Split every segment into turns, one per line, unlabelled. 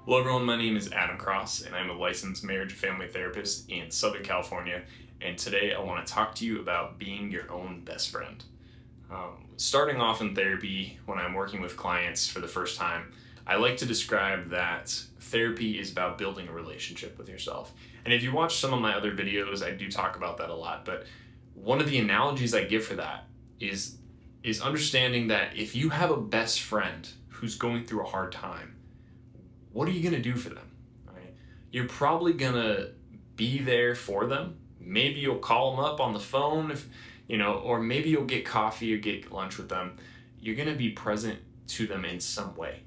Hello everyone, my name is Adam Cross and I'm a licensed marriage and family therapist in Southern California, and today I want to talk to you about being your own best friend. Starting off in therapy, when I'm working with clients for the first time, I like to describe that therapy is about building a relationship with yourself. And if you watch some of my other videos, I do talk about that a lot, but one of the analogies I give for that is understanding that if you have a best friend who's going through a hard time, what are you going to do for them? Right? You're probably going to be there for them. Maybe you'll call them up on the phone, or maybe you'll get coffee or get lunch with them. You're going to be present to them in some way,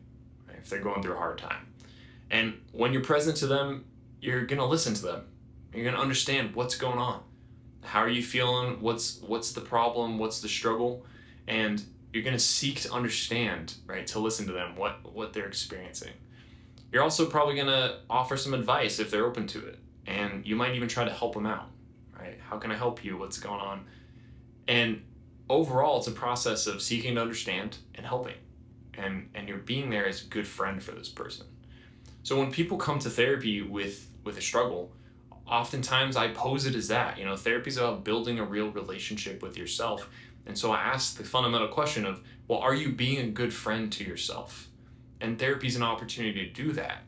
right, if they're going through a hard time. And when you're present to them, you're going to listen to them. You're going to understand what's going on. How are you feeling? What's the problem? What's the struggle? And you're going to seek to understand, right, to listen to them, what they're experiencing. You're also probably going to offer some advice if they're open to it. And you might even try to help them out, right? How can I help you? What's going on? And overall, it's a process of seeking to understand and helping. And you're being there as a good friend for this person. So when people come to therapy with a struggle, oftentimes I pose it as that. Therapy is about building a real relationship with yourself. And so I ask the fundamental question of, well, are you being a good friend to yourself? And therapy is an opportunity to do that.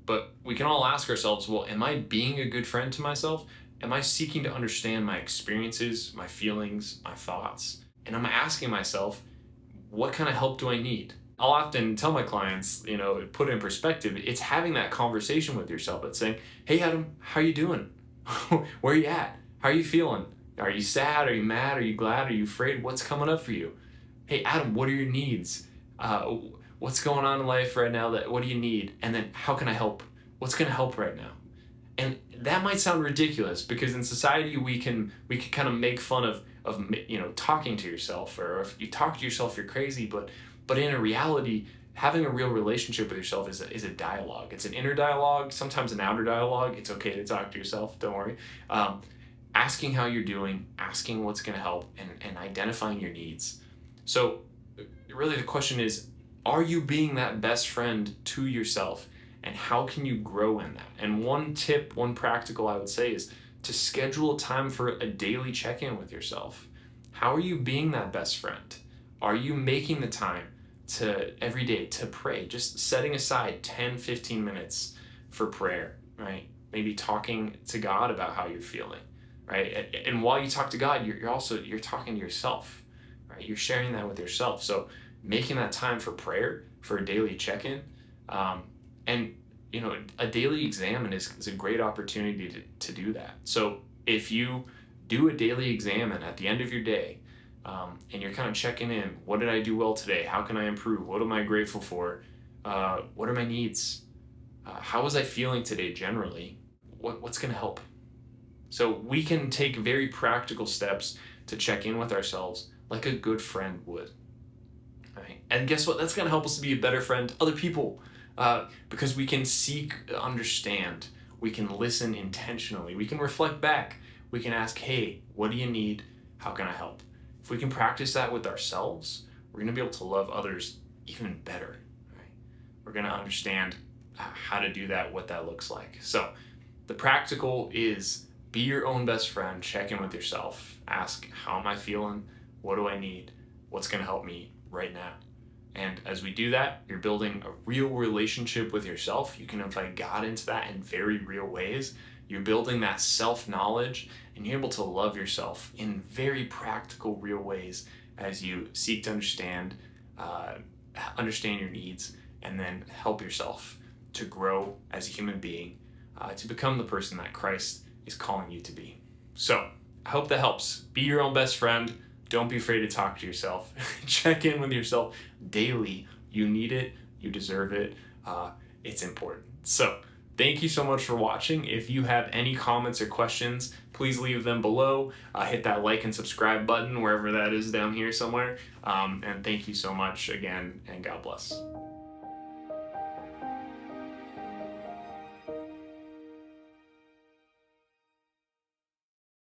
But we can all ask ourselves, well, am I being a good friend to myself? Am I seeking to understand my experiences, my feelings, my thoughts? And am I asking myself, what kind of help do I need? I'll often tell my clients, put it in perspective, it's having that conversation with yourself. It's saying, hey, Adam, how you doing? Where are you at? How are you feeling? Are you sad? Are you mad? Are you glad? Are you afraid? What's coming up for you? Hey, Adam, what are your needs? What's going on in life right now? What do you need? And then how can I help? What's going to help right now? And that might sound ridiculous because in society we can kind of make fun of talking to yourself, or if you talk to yourself you're crazy, but in a reality, having a real relationship with yourself is a dialogue. It's an inner dialogue, sometimes an outer dialogue. It's okay to talk to yourself, don't worry. Asking how you're doing, asking what's going to help, and identifying your needs. So really the question is, are you being that best friend to yourself? And how can you grow in that? And one practical I would say is to schedule time for a daily check-in with yourself. How are you being that best friend? Are you making the time every day to pray? Just setting aside 10, 15 minutes for prayer, right? Maybe talking to God about how you're feeling, right? And while you talk to God, you're talking to yourself, right? You're sharing that with yourself. So making that time for prayer, for a daily check-in, and a daily examine is a great opportunity to do that. So if you do a daily examine at the end of your day, and you're kind of checking in, what did I do well today? How can I improve? What am I grateful for? What are my needs? How was I feeling today generally? What's going to help? So we can take very practical steps to check in with ourselves like a good friend would. Right? And guess what? That's going to help us to be a better friend to other people, because we can seek, understand, we can listen intentionally, we can reflect back, we can ask, hey, what do you need? How can I help? If we can practice that with ourselves, we're going to be able to love others even better. Right? We're going to understand how to do that, what that looks like. So the practical is be your own best friend, check in with yourself, ask, how am I feeling? What do I need? What's going to help me right now? And as we do that, you're building a real relationship with yourself. You can invite God into that in very real ways. You're building that self-knowledge, and you're able to love yourself in very practical, real ways as you seek to understand your needs, and then help yourself to grow as a human being, to become the person that Christ is calling you to be. So I hope that helps. Be your own best friend. Don't be afraid to talk to yourself. Check in with yourself daily. You need it. You deserve it. It's important. So thank you so much for watching. If you have any comments or questions, please leave them below. Hit that like and subscribe button wherever that is down here somewhere. And thank you so much again, and God bless.